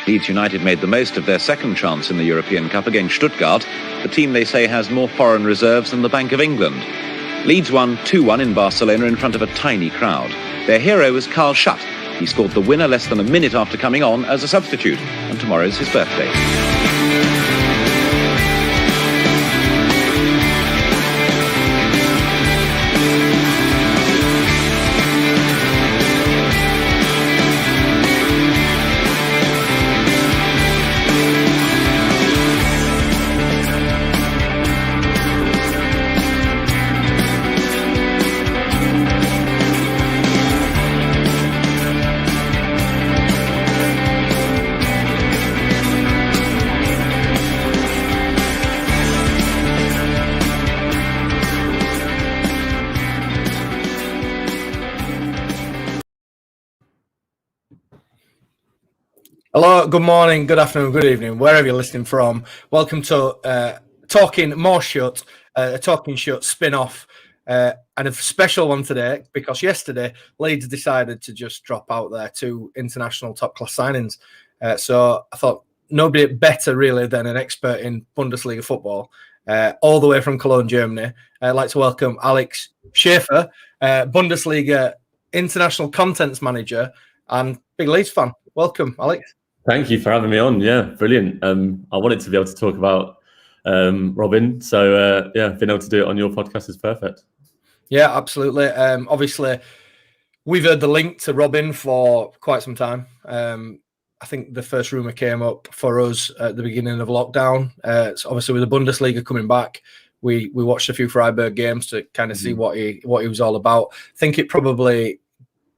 Leeds United made the most of their second chance in the European Cup against Stuttgart, the team they say has more foreign reserves than the Bank of England. Leeds won 2-1 in Barcelona in front of a tiny crowd. Their hero was Shutt. He scored the winner less than a minute after coming on as a substitute, and tomorrow's his birthday. Hello, good morning, good afternoon, good evening, wherever you're listening from. Welcome to Talking More Shutt, a Talking Shutt spin-off, and a special one today because yesterday Leeds decided to just drop out their two international top-class signings. So I thought nobody better really than an expert in Bundesliga football, all the way from Cologne, Germany. I'd like to welcome Alex Chaffer, Bundesliga International Contents Manager and big Leeds fan. Welcome, Alex. Thank you for having me on. Yeah, brilliant. I wanted to be able to talk about Robin. So, being able to do it on your podcast is perfect. Yeah, absolutely. Obviously, we've heard the link to Robin for quite some time. I think the first rumour came up for us at the beginning of lockdown. So obviously, with the Bundesliga coming back, we watched a few Freiburg games to kind of see what he was all about. I think it probably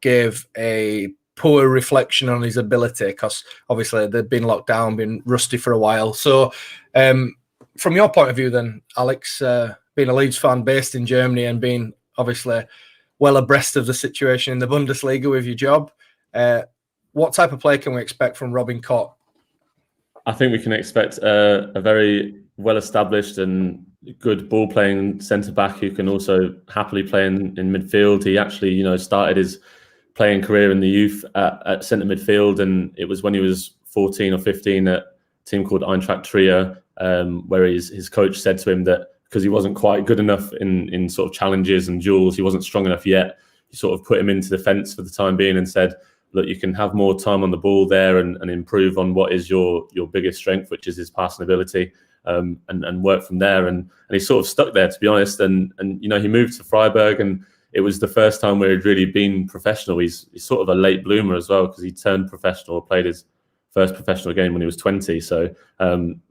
gave a poor reflection on his ability because obviously they've been locked down, been rusty for a while. So from your point of view then, Alex, being a Leeds fan based in Germany and being obviously well abreast of the situation in the Bundesliga with your job, what type of play can we expect from Robin Koch? I think we can expect a very well-established and good ball-playing centre-back who can also happily play in midfield. He actually, started his playing career in the youth at centre midfield, and it was when he was 14 or 15 at a team called Eintracht Trier, where his coach said to him that because he wasn't quite good enough in sort of challenges and duels, he wasn't strong enough yet, he sort of put him into defence for the time being and said, look, you can have more time on the ball there and improve on what is your biggest strength, which is his passing ability, and work from there. And he sort of stuck there, to be honest. And he moved to Freiburg, and it was the first time where he'd really been professional. He's sort of a late bloomer as well because he turned professional, played his first professional game when he was 20. So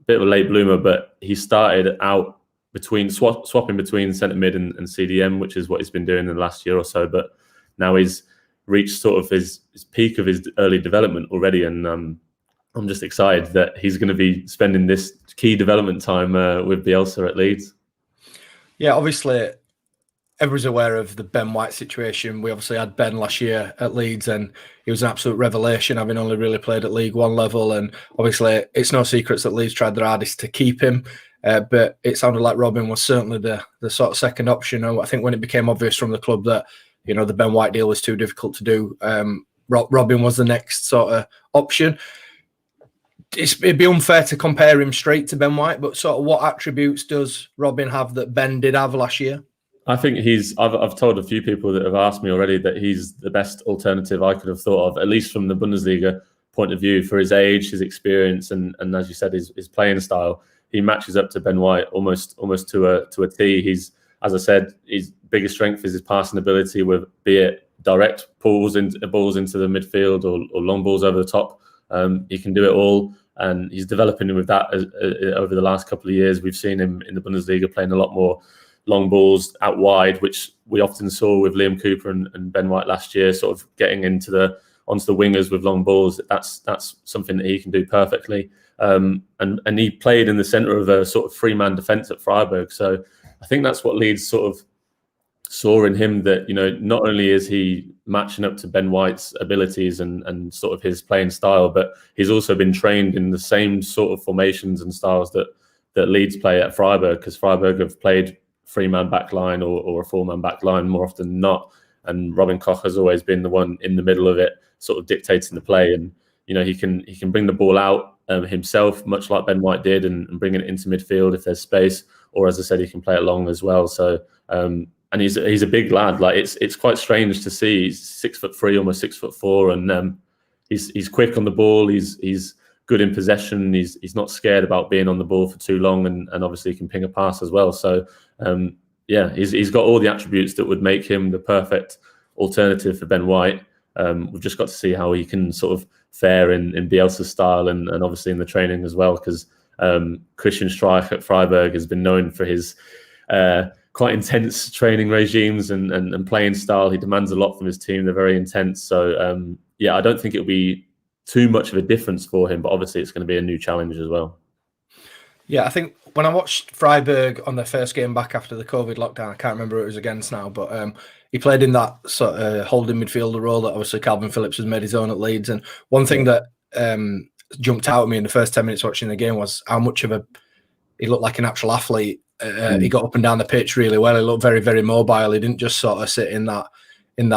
bit of a late bloomer, but he started out swapping between centre mid and CDM, which is what he's been doing in the last year or so. But now he's reached sort of his peak of his early development already. And I'm just excited that he's going to be spending this key development time with Bielsa at Leeds. Yeah, obviously, everyone's aware of the Ben White situation. We obviously had Ben last year at Leeds, and he was an absolute revelation, having only really played at League One level. And obviously, it's no secret that Leeds tried their hardest to keep him. But it sounded like Robin was certainly the sort of second option. And I think when it became obvious from the club that, the Ben White deal was too difficult to do, Robin was the next sort of option. It'd be unfair to compare him straight to Ben White, but sort of what attributes does Robin have that Ben did have last year? I think I've told a few people that have asked me already that he's the best alternative I could have thought of, at least from the Bundesliga point of view, for his age, his experience, and as you said, his playing style. He matches up to Ben White almost to a T. He's, as I said, his biggest strength is his passing ability, with be it direct balls into the midfield or long balls over the top. He can do it all, and he's developing with that over the last couple of years. We've seen him in the Bundesliga playing a lot more long balls out wide, which we often saw with Liam Cooper and Ben White last year, sort of getting onto the wingers with long balls. That's something that he can do perfectly. And he played in the centre of a sort of three-man defence at Freiburg. So I think that's what Leeds sort of saw in him, that, not only is he matching up to Ben White's abilities and sort of his playing style, but he's also been trained in the same sort of formations and styles that Leeds play at Freiburg, because Freiburg have played three-man back line or a four-man back line more often than not. And Robin Koch has always been the one in the middle of it, sort of dictating the play. And he can bring the ball out himself, much like Ben White did, and bring it into midfield if there's space. Or as I said, he can play it long as well. So and he's a big lad. Like it's quite strange to see. He's 6'3", almost 6'4", and he's quick on the ball. He's good in possession. He's not scared about being on the ball for too long, and obviously he can ping a pass as well. So he's got all the attributes that would make him the perfect alternative for Ben White. We've just got to see how he can sort of fare in Bielsa's style and obviously in the training as well, because Christian Streich at Freiburg has been known for his quite intense training regimes and playing style. He demands a lot from his team. They're very intense. So I don't think it'll be too much of a difference for him, but obviously it's going to be a new challenge as well. Yeah, I think when I watched Freiburg on their first game back after the COVID lockdown, I can't remember who it was against now, but he played in that sort of holding midfielder role that obviously Calvin Phillips has made his own at Leeds. And one thing that jumped out at me in the first 10 minutes watching the game was how much of he looked like an actual athlete. He got up and down the pitch really well. He looked very, very mobile. He didn't just sort of sit in that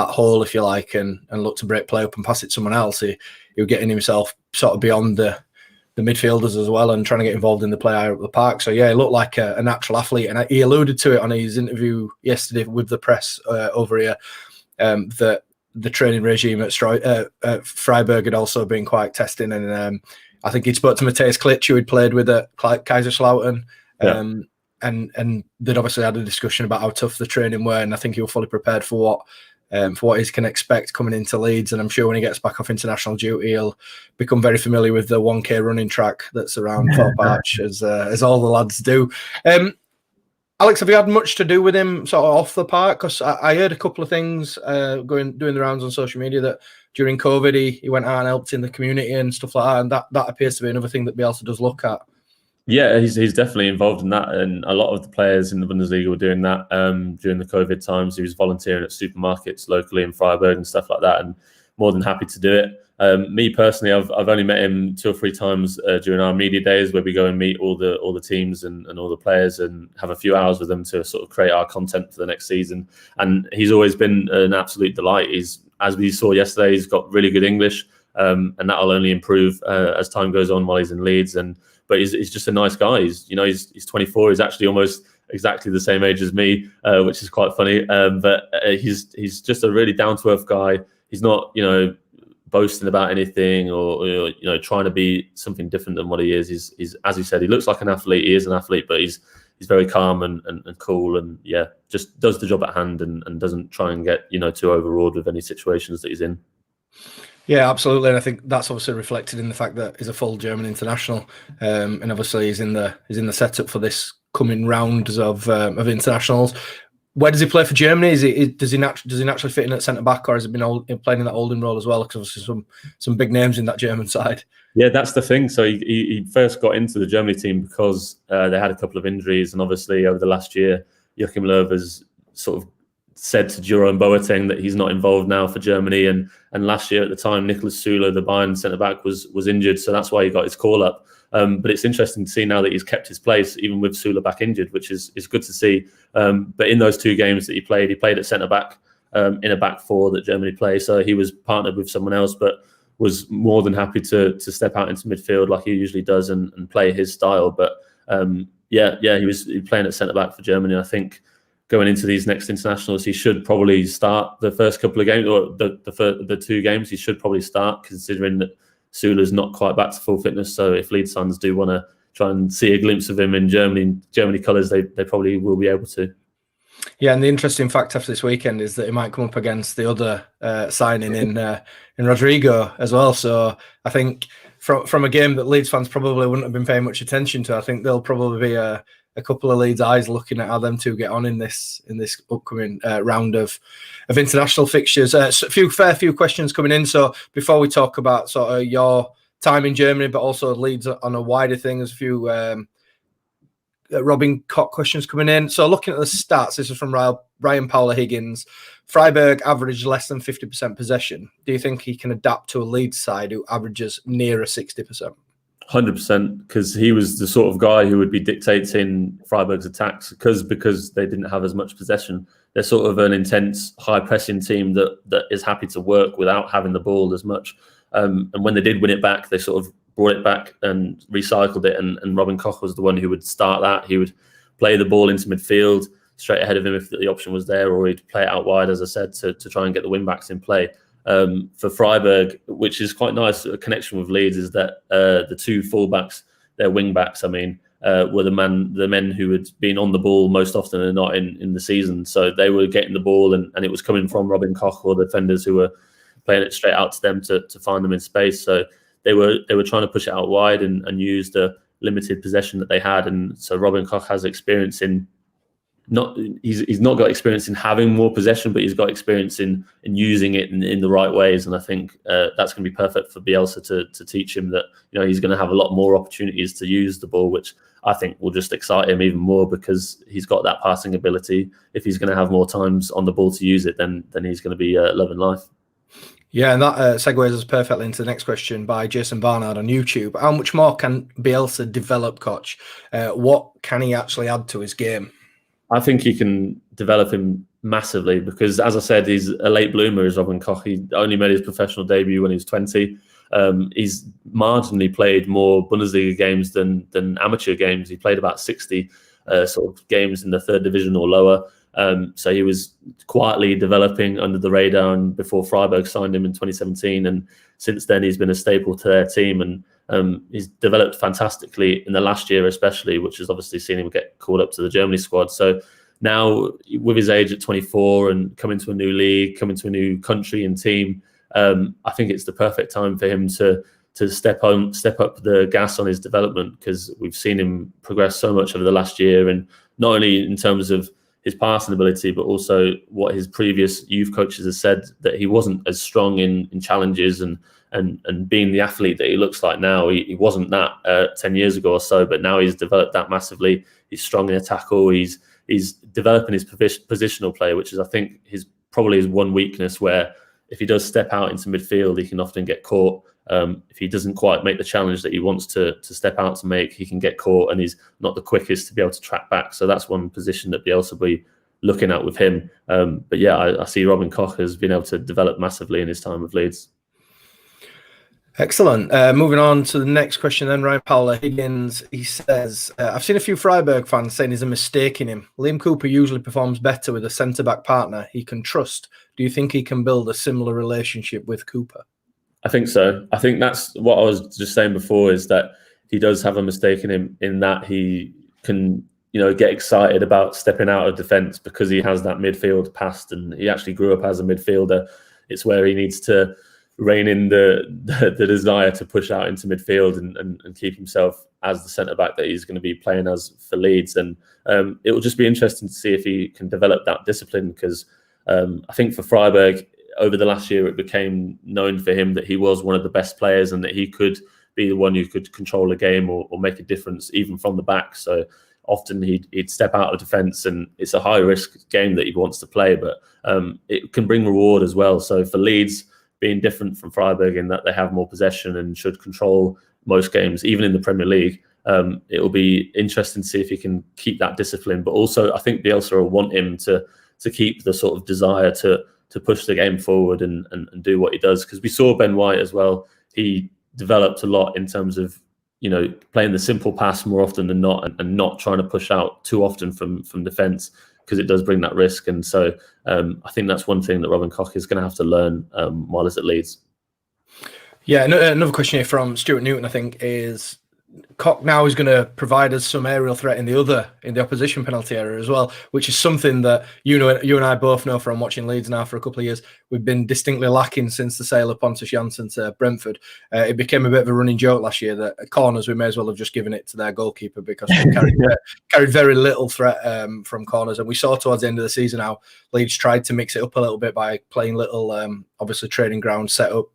hole, if you like, and look to break play up and pass it to someone else. He was getting himself sort of beyond the midfielders as well and trying to get involved in the play higher up the park. So yeah, he looked like a natural athlete, and he alluded to it on his interview yesterday with the press over here, that the training regime at Freiburg had also been quite testing, and I think he'd spoke to Matthias Klitsch, who he'd played with at Kaiserslautern. And they'd obviously had a discussion about how tough the training were, and I think he was fully prepared for what he can expect coming into Leeds. And I'm sure when he gets back off international duty, he'll become very familiar with the 1K running track that's around Thorpe Arch, as all the lads do. Alex, have you had much to do with him sort of off the park? Because I heard a couple of things doing the rounds on social media that during COVID he went out and helped in the community and stuff like that, and that appears to be another thing that Bielsa does look at. Yeah, he's definitely involved in that, and a lot of the players in the Bundesliga were doing that during the COVID times. He was volunteering at supermarkets locally in Freiburg and stuff like that, and more than happy to do it. Me personally, I've only met him 2 or 3 times during our media days, where we go and meet all the teams and all the players and have a few hours with them to sort of create our content for the next season. And he's always been an absolute delight. As we saw yesterday, he's got really good English, and that'll only improve as time goes on while he's in Leeds. But he's just a nice guy. He's 24. He's actually almost exactly the same age as me, which is quite funny. But he's just a really down to earth guy. He's not boasting about anything or trying to be something different than what he is. He's as you said, he looks like an athlete. He is an athlete, but he's very calm and cool, and just does the job at hand and doesn't try and get too overawed with any situations that he's in. Yeah, absolutely, and I think that's obviously reflected in the fact that he's a full German international, and obviously he's in the setup for this coming rounds of internationals. Where does he play for Germany? Does he naturally fit in at centre back, or has he been playing in that holding role as well? Because obviously some big names in that German side. Yeah, that's the thing. So he first got into the Germany team because they had a couple of injuries, and obviously over the last year, Joachim Löw has sort of said to Jerome Boateng that he's not involved now for Germany, and last year at the time Niklas Süle, the Bayern centre back, was injured, so that's why he got his call up. But it's interesting to see now that he's kept his place even with Süle back injured, which is good to see. But in those 2 games that he played at centre back in a back 4 that Germany play, so he was partnered with someone else, but was more than happy to step out into midfield like he usually does and play his style. But he was playing at centre back for Germany. I think going into these next internationals, he should probably start the first couple of games, or the 2 games. He should probably start, considering that Süle's not quite back to full fitness. So if Leeds fans do want to try and see a glimpse of him in Germany colours, they probably will be able to. Yeah, and the interesting fact after this weekend is that he might come up against the other signing in Rodrigo as well. So I think from a game that Leeds fans probably wouldn't have been paying much attention to, I think there'll probably be a couple of Leeds eyes looking at how them 2 get on in this upcoming round of international fixtures. A few questions coming in. So before we talk about sort of your time in Germany, but also Leeds on a wider thing, there's a few Robin Koch questions coming in. So looking at the stats, this is from Ryan Paula Higgins. Freiburg averaged less than 50% possession. Do you think he can adapt to a Leeds side who averages nearer 60%? 100%, because he was the sort of guy who would be dictating Freiburg's attacks because they didn't have as much possession. They're sort of an intense, high-pressing team that is happy to work without having the ball as much. And when they did win it back, they sort of brought it back and recycled it. And Robin Koch was the one who would start that. He would play the ball into midfield straight ahead of him if the option was there, or he'd play it out wide, as I said, to try and get the wing backs in play. For Freiburg, which is quite nice, a connection with Leeds is that the two fullbacks, their wing backs, were the men who had been on the ball most often than not in the season. So they were getting the ball, and it was coming from Robin Koch or the defenders who were playing it straight out to them to find them in space. So they were trying to push it out wide and use the limited possession that they had. And so Robin Koch has experience in he's not got experience in having more possession, but he's got experience in using it in the right ways. And I think that's going to be perfect for Bielsa to teach him that, he's going to have a lot more opportunities to use the ball, which I think will just excite him even more because he's got that passing ability. If he's going to have more times on the ball to use it, then he's going to be loving life. Yeah, and that segues us perfectly into the next question by Jason Barnard on YouTube. How much more can Bielsa develop Koch? What can he actually add to his game? I think he can develop him massively because, as I said, he's a late bloomer as Robin Koch. He only made his professional debut when he was 20. He's marginally played more Bundesliga games than amateur games. He played about 60 sort of games in the third division or lower. So he was quietly developing under the radar, and before Freiburg signed him in 2017. And since then, he's been a staple to their team, and he's developed fantastically in the last year, especially, which has obviously seen him get called up to the Germany squad. So now, with his age at 24 and coming to a new league, coming to a new country and team, I think it's the perfect time for him to step up the gas on his development, because we've seen him progress so much over the last year, and not only in terms of his passing ability, but also what his previous youth coaches have said, that he wasn't as strong in challenges and being the athlete that he looks like now. He wasn't that 10 years ago or so, but now he's developed that massively. He's strong in a tackle. He's developing his positional play, which is, I think, probably his one weakness, where if he does step out into midfield, he can often get caught. If he doesn't quite make the challenge that he wants to step out to make, he can get caught, and he's not the quickest to be able to track back. So that's one position that Bielsa will be looking at with him. But yeah, I see Robin Koch has been able to develop massively in his time with Leeds. Excellent. Moving on to the next question then, Ryan Paula Higgins. He says, I've seen a few Freiburg fans saying there's a mistake in him. Liam Cooper usually performs better with a centre-back partner he can trust. Do you think he can build a similar relationship with Cooper? I think so. I think that's what I was just saying before, is that he does have a mistake in him, in that he can, get excited about stepping out of defence because he has that midfield past, and he actually grew up as a midfielder. It's where he needs to rein in the desire to push out into midfield and keep himself as the centre-back that he's going to be playing as for Leeds. And it will just be interesting to see if he can develop that discipline, because I think for Freiburg, over the last year, it became known for him that he was one of the best players and that he could be the one who could control a game or make a difference even from the back. So often he'd step out of defence, and it's a high-risk game that he wants to play, but it can bring reward as well. So for Leeds, being different from Freiburg in that they have more possession and should control most games, even in the Premier League, it will be interesting to see if he can keep that discipline. But also, I think Bielsa will want him to keep the sort of desire to push the game forward and do what he does. Because we saw Ben White as well. He developed a lot in terms of, playing the simple pass more often than not, and not trying to push out too often from defence, because it does bring that risk. And so I think that's one thing that Robin Koch is going to have to learn while he's at Leeds. Yeah, another question here from Stuart Newton, I think, is Koch now is going to provide us some aerial threat in the opposition penalty area as well, which is something that you and I both know from watching Leeds now for a couple of years. We've been distinctly lacking since the sale of Pontus Jansson to Brentford. It became a bit of a running joke last year that corners, we may as well have just given it to their goalkeeper, because we carried very little threat from corners. And we saw towards the end of the season how Leeds tried to mix it up a little bit by playing little, obviously training ground set up,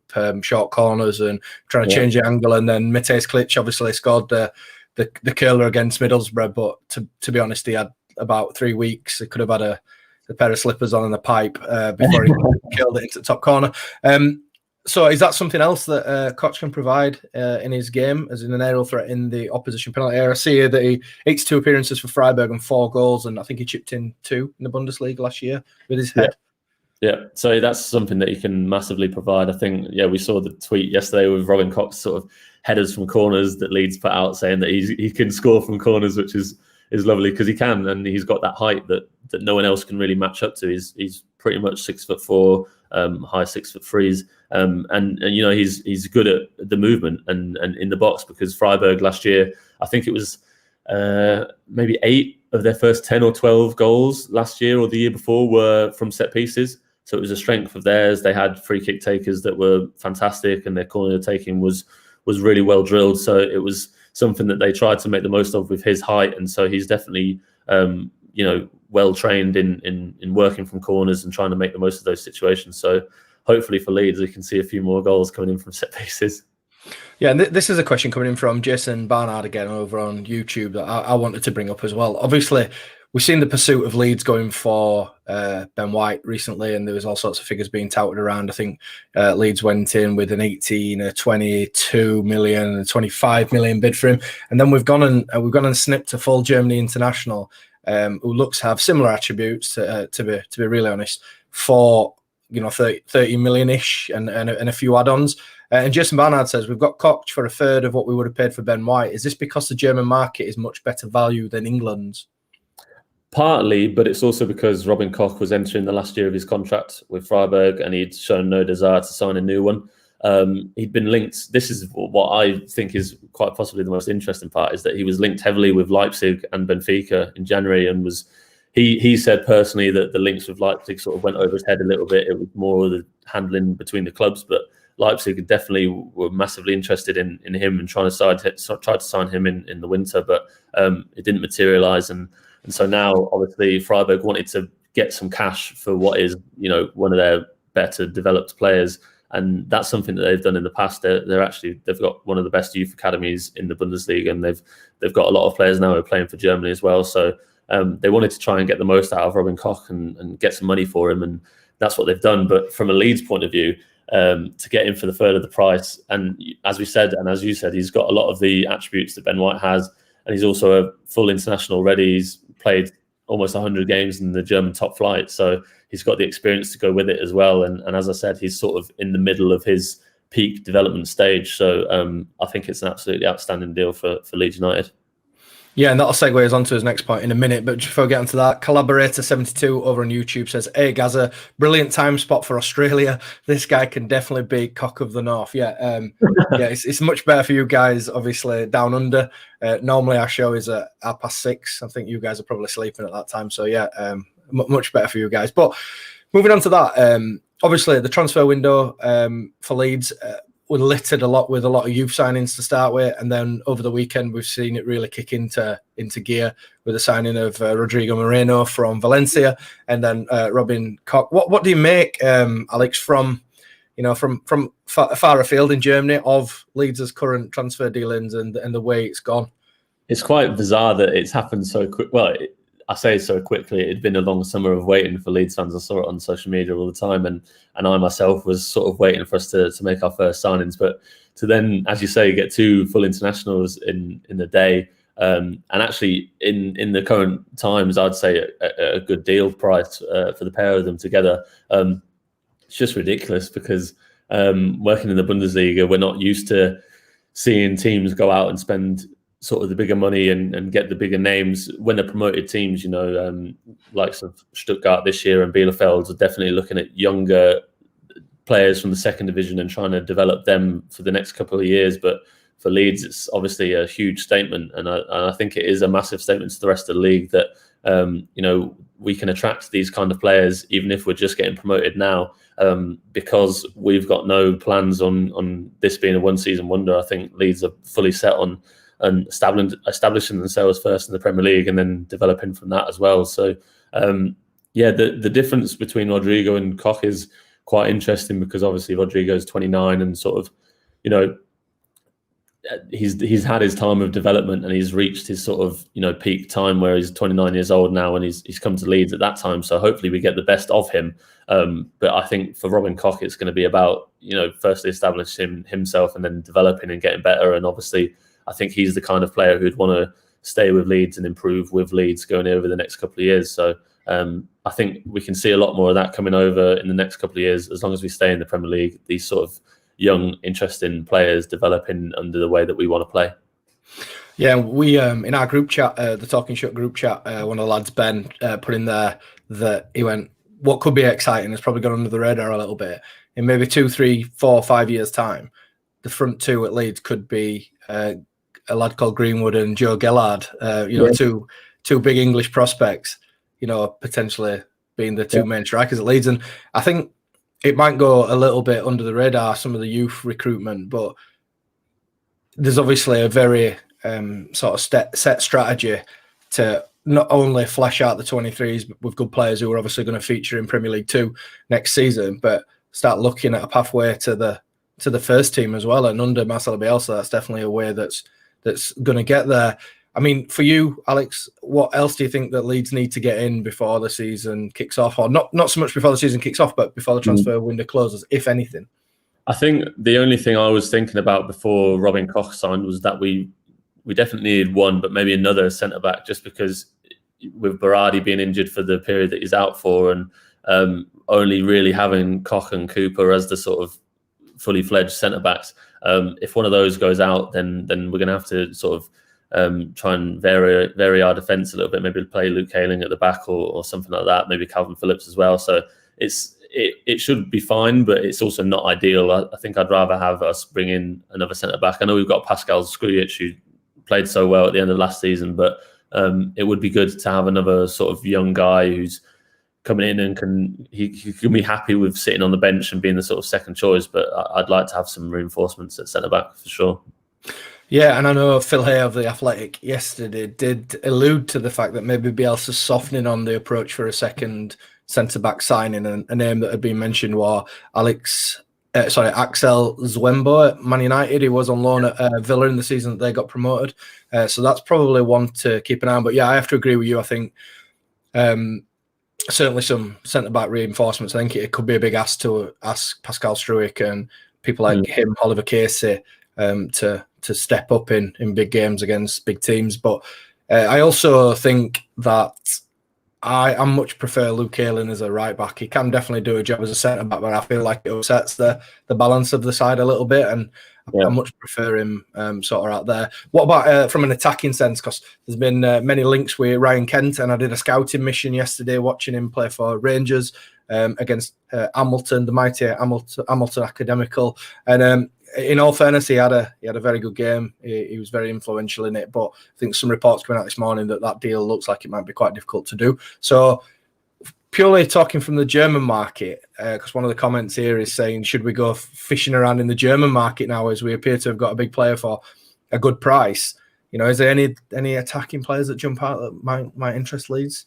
short corners and trying to change the angle. And then Matejs Klic obviously scored the curler against Middlesbrough, but to be honest, he had about 3 weeks. He could have had a pair of slippers on and a pipe before he killed it into the top corner. So is that something else that Koch can provide in his game, as in an aerial threat in the opposition penalty area? I see here that he 82 appearances for Freiburg and 4 goals, and I think he chipped in 2 in the Bundesliga last year with his head. Yeah, so that's something that he can massively provide. I think, we saw the tweet yesterday with Robin Koch sort of headers from corners that Leeds put out, saying that he can score from corners, which is lovely because he can, and he's got that height that no one else can really match up to. He's pretty much 6'4", high 6'3", and he's good at the movement and in the box, because Freiburg last year, I think it was maybe 8 of their first 10 or 12 goals last year or the year before were from set pieces. So it was a strength of theirs. They had free kick takers that were fantastic, and their corner taking was really well drilled. So it was something that they tried to make the most of with his height, and so he's definitely well trained in working from corners and trying to make the most of those situations. So hopefully for Leeds, we can see a few more goals coming in from set pieces. Yeah, and this is a question coming in from Jason Barnard again over on YouTube that I wanted to bring up as well. Obviously, we've seen the pursuit of Leeds going for Ben White recently, and there was all sorts of figures being touted around. I think Leeds went in with an 18, a 22 million, a 25 million bid for him, and then we've gone and snipped a full Germany international who looks to have similar attributes to be really honest, for 30 million-ish and a few add-ons. And Jason Barnard says, we've got Koch for a third of what we would have paid for Ben White. Is this because the German market is much better value than England's? Partly, but it's also because Robin Koch was entering the last year of his contract with Freiburg, and he'd shown no desire to sign a new one. He'd been linked. This is what I think is quite possibly the most interesting part, is that he was linked heavily with Leipzig and Benfica in January, and he said personally that the links with Leipzig sort of went over his head a little bit. It was more the handling between the clubs, but Leipzig definitely were massively interested in him and tried to sign him in the winter, but it didn't materialise. And so now, obviously, Freiburg wanted to get some cash for what is, one of their better developed players, and that's something that they've done in the past. They've got one of the best youth academies in the Bundesliga, and they've got a lot of players now who are playing for Germany as well. So they wanted to try and get the most out of Robin Koch and get some money for him, and that's what they've done. But from a Leeds point of view, to get him for the third of the price, and as we said, and as you said, he's got a lot of the attributes that Ben White has, and he's also a full international already. He's played almost 100 games in the German top flight, so he's got the experience to go with it as well. And as I said, he's sort of in the middle of his peak development stage. So I think it's an absolutely outstanding deal for Leeds United. Yeah, and that'll segue us on to his next point in a minute. But before we get into that, Collaborator72 over on YouTube says, "Hey, Gaza, brilliant time spot for Australia. This guy can definitely be Cock of the North." Yeah, it's much better for you guys, obviously, down under. Normally our show is at 6:30. I think you guys are probably sleeping at that time. So, yeah, much better for you guys. But moving on to that, obviously the transfer window for Leeds were littered a lot with a lot of youth signings to start with, and then over the weekend we've seen it really kick into gear with the signing of Rodrigo Moreno from Valencia, and then Robin Koch. What do you make, Alex, from far afield in Germany of Leeds' current transfer dealings and the way it's gone? It's quite bizarre that it's happened so quick. Well, I say so quickly. It'd been a long summer of waiting for Leeds fans. I saw it on social media all the time, and I myself was sort of waiting for us to make our first signings. But to then, as you say, get 2 full internationals in the day, and actually in the current times, I'd say a good deal price for the pair of them together. It's just ridiculous because working in the Bundesliga, we're not used to seeing teams go out and spend sort of the bigger money and get the bigger names when they're promoted teams. Likes of Stuttgart this year and Bielefeld are definitely looking at younger players from the second division and trying to develop them for the next couple of years. But for Leeds, it's obviously a huge statement, and I think it is a massive statement to the rest of the league that we can attract these kind of players even if we're just getting promoted now, because we've got no plans on this being a one-season wonder. I think Leeds are fully set on and establishing themselves first in the Premier League and then developing from that as well. So, the difference between Rodrigo and Koch is quite interesting because obviously Rodrigo is 29 and sort of, he's had his time of development and he's reached his sort of, peak time where he's 29 years old now and he's come to Leeds at that time. So hopefully we get the best of him. But I think for Robin Koch, it's going to be about, firstly establishing himself and then developing and getting better. And obviously, I think he's the kind of player who'd want to stay with Leeds and improve with Leeds going over the next couple of years. So I think we can see a lot more of that coming over in the next couple of years, as long as we stay in the Premier League. These sort of young, interesting players developing under the way that we want to play. Yeah, we in our group chat, the Talking Shutt group chat, one of the lads, Ben, put in there that he went, what could be exciting has probably gone under the radar a little bit. In maybe 2, 3, 4, 5 years' time, the front two at Leeds could be a lad called Greenwood and Joe Gellard, two big English prospects, potentially being the two main strikers at Leeds. And I think it might go a little bit under the radar, some of the youth recruitment, but there's obviously a very sort of set strategy to not only flesh out the 23s with good players who are obviously going to feature in Premier League 2 next season, but start looking at a pathway to the first team as well. And under Marcelo Bielsa, that's definitely a way that's going to get there. I mean, for you, Alex, what else do you think that Leeds need to get in before the season kicks off? Or not so much before the season kicks off, but before the transfer window closes, if anything? I think the only thing I was thinking about before Robin Koch signed was that we definitely needed one, but maybe another centre-back, just because with Berardi being injured for the period that he's out for, and only really having Koch and Cooper as the sort of fully fledged centre-backs, if one of those goes out, then we're going to have to sort of try and vary our defence a little bit, maybe play Luke Ayling at the back or something like that, maybe Calvin Phillips as well. So it should be fine, but it's also not ideal. I think I'd rather have us bring in another centre-back. I know we've got Pascal Skrujic, who played so well at the end of last season, but it would be good to have another sort of young guy who's coming in and can be happy with sitting on the bench and being the sort of second choice. But I'd like to have some reinforcements at centre-back for sure. Yeah, and I know Phil Hay of The Athletic yesterday did allude to the fact that maybe Bielsa's softening on the approach for a second centre-back signing, and a name that had been mentioned was Axel Zwembo at Man United. He was on loan at Villa in the season that they got promoted. So that's probably one to keep an eye on. But yeah, I have to agree with you. I think certainly some centre-back reinforcements. I think it could be a big ask Pascal Struijk and people like him, Oliver Casey, to step up in big games against big teams. But I also think that I much prefer Luke Ayling as a right back. He can definitely do a job as a centre back, but I feel like it upsets the balance of the side a little bit, and I much prefer him sort of out there. What about from an attacking sense? Because there's been many links with Ryan Kent, and I did a scouting mission yesterday watching him play for Rangers against Hamilton, the mighty Hamilton Academical, and in all fairness, he had a very good game. He was very influential in it, but I think some reports coming out this morning that deal looks like it might be quite difficult to do. So purely talking from the German market, because one of the comments here is saying, should we go fishing around in the German market now, as we appear to have got a big player for a good price? Is there any attacking players that jump out that might interest Leeds?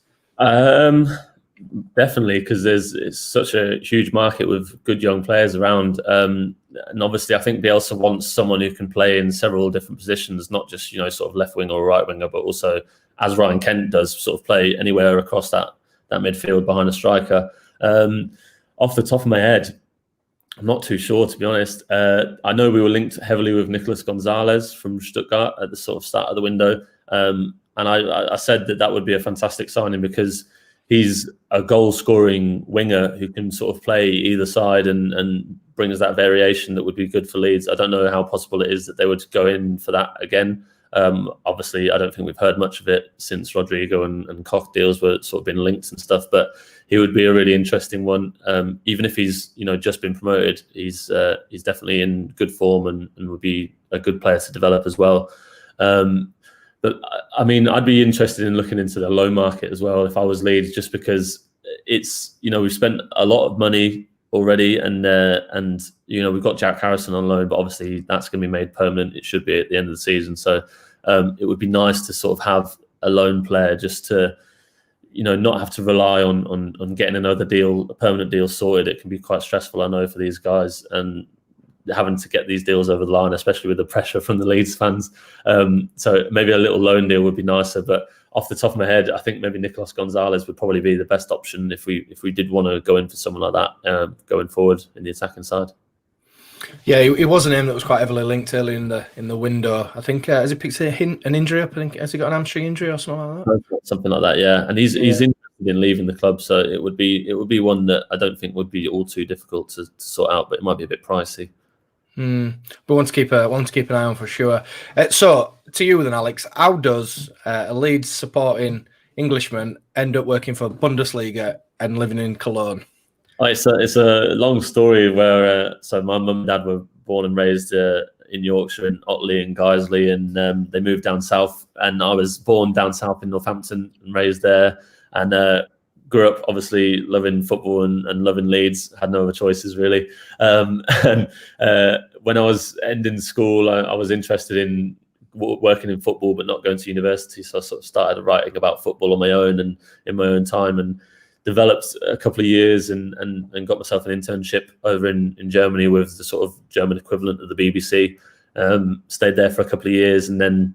Definitely, because it's such a huge market with good young players around, and obviously I think Bielsa wants someone who can play in several different positions, not just sort of left winger or right winger, but also, as Ryan Kent does, sort of play anywhere across that midfield behind a striker. Off the top of my head, I'm not too sure, to be honest. I know we were linked heavily with Nicolas Gonzalez from Stuttgart at the sort of start of the window, and I said that would be a fantastic signing because he's a goal-scoring winger who can sort of play either side and brings that variation that would be good for Leeds. I don't know how possible it is that they would go in for that again. Obviously, I don't think we've heard much of it since Rodrigo and Koch deals were sort of been linked and stuff, but he would be a really interesting one. Even if he's just been promoted, he's definitely in good form and would be a good player to develop as well. But I mean, I'd be interested in looking into the loan market as well if I was Leeds, just because it's we've spent a lot of money already, and we've got Jack Harrison on loan, but obviously that's going to be made permanent. It should be at the end of the season, so it would be nice to sort of have a loan player just to not have to rely on getting another deal, a permanent deal sorted. It can be quite stressful, I know, for these guys, and having to get these deals over the line, especially with the pressure from the Leeds fans. So maybe a little loan deal would be nicer. But off the top of my head, I think maybe Nicolas Gonzalez would probably be the best option if we did want to go in for someone like that going forward in the attacking side. Yeah, it was a name that was quite heavily linked early in the window. I think has he picked an injury up? I think has he got an hamstring injury or something like that? Something like that, yeah. And he's interesting in leaving the club. So it would be one that I don't think would be all too difficult to sort out, but it might be a bit pricey. But one to keep an eye on for sure. So to you then, Alex, how does a Leeds supporting Englishman end up working for Bundesliga and living in Cologne? It's a long story where so my mum and dad were born and raised in Yorkshire, in Otley and Guiseley, and they moved down south. And I was born down south in Northampton and raised there, and grew up obviously loving football and loving Leeds. Had no other choices really. And when I was ending school, I was interested in working in football, but not going to university. So I sort of started writing about football on my own and in my own time, and developed a couple of years and got myself an internship over in Germany with the sort of German equivalent of the BBC. Stayed there for a couple of years, and then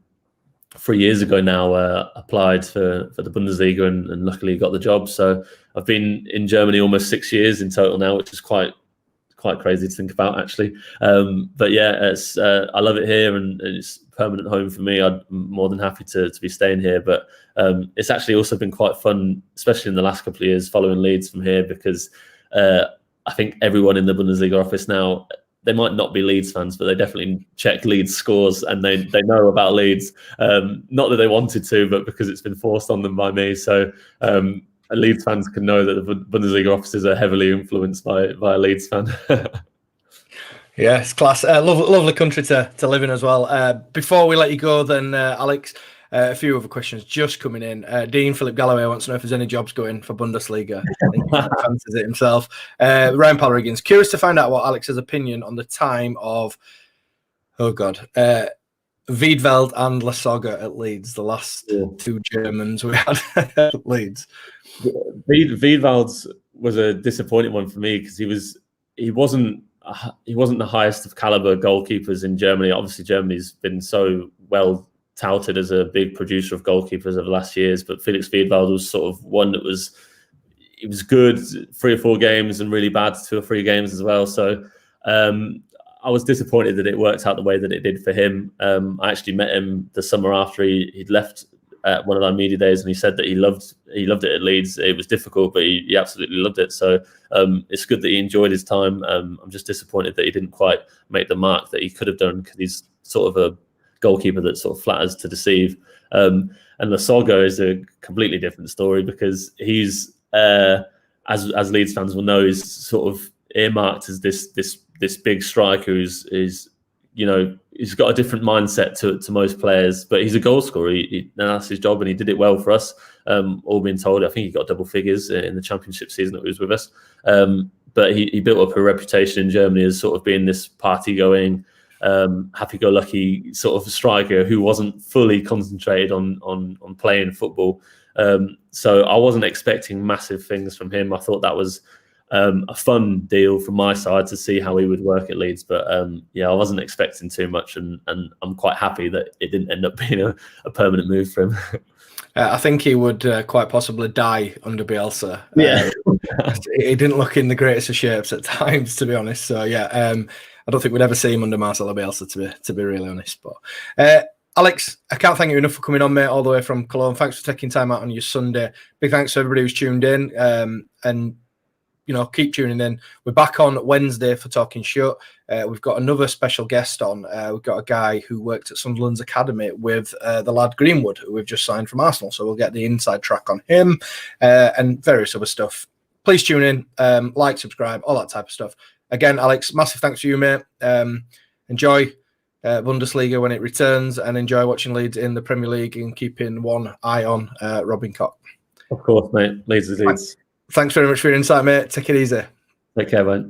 3 years ago now applied for the Bundesliga and luckily got the job. So I've been in Germany almost 6 years in total now, which is quite crazy to think about actually. But yeah, I love it here, and it's a permanent home for me. I'm more than happy to be staying here. But it's actually also been quite fun, especially in the last couple of years, following Leeds from here, because I think everyone in the Bundesliga office now, they might not be Leeds fans, but they definitely check Leeds scores and they know about Leeds. Not that they wanted to, but because it's been forced on them by me. So Leeds fans can know that the Bundesliga offices are heavily influenced by a Leeds fan. Yeah, it's class. Lovely country to live in as well. Before we let you go then, Alex, a few other questions just coming in. Dean Philip Galloway wants to know if there's any jobs going for Bundesliga. I think he fancies it himself. Ryan Palrigans, curious to find out what Alex's opinion on the time of, Wiedveld and Lasogga at Leeds, the last two Germans we had at Leeds. Wiedveld was a disappointing one for me because he wasn't the highest of caliber goalkeepers in Germany. Obviously, Germany's been so well touted as a big producer of goalkeepers over the last years, but Felix Wiedveld was sort of one that was good 3 or 4 games and really bad 2 or 3 games as well. So I was disappointed that it worked out the way that it did for him. I actually met him the summer after he'd left at one of our media days, and he said that he loved it at Leeds. It was difficult, but he absolutely loved it. So it's good that he enjoyed his time. I'm just disappointed that he didn't quite make the mark that he could have done, because he's sort of a goalkeeper that sort of flatters to deceive. And Lasogga is a completely different story, because he's as Leeds fans will know, is sort of earmarked as this big striker who's he's got a different mindset to most players, but he's a goal scorer. And that's his job, and he did it well for us. All being told, I think he got double figures in the championship season that he was with us. But he built up a reputation in Germany as sort of being this party-going, happy-go-lucky sort of striker who wasn't fully concentrated on playing football. So I wasn't expecting massive things from him. I thought that was a fun deal from my side to see how he would work at Leeds. But I wasn't expecting too much, and I'm quite happy that it didn't end up being a permanent move for him. I think he would quite possibly die under Bielsa. Yeah. He didn't look in the greatest of shapes at times, to be honest. So I don't think we'd ever see him under Marcelo Bielsa, to be really honest. But Alex, I can't thank you enough for coming on, mate, all the way from Cologne. Thanks for taking time out on your Sunday. Big thanks to everybody who's tuned in. And keep tuning in. We're back on Wednesday for Talking Shutt. We've got another special guest on. We've got a guy who worked at Sunderland's academy with the lad Greenwood, who we've just signed from Arsenal. So we'll get the inside track on him and various other stuff. Please tune in, like, subscribe, all that type of stuff. Again, Alex, massive thanks to you, mate. Enjoy Bundesliga when it returns, and enjoy watching Leeds in the Premier League and keeping one eye on Robin Koch. Of course, mate. Leeds is Leeds. Thanks very much for your insight, mate. Take it easy. Take care, mate.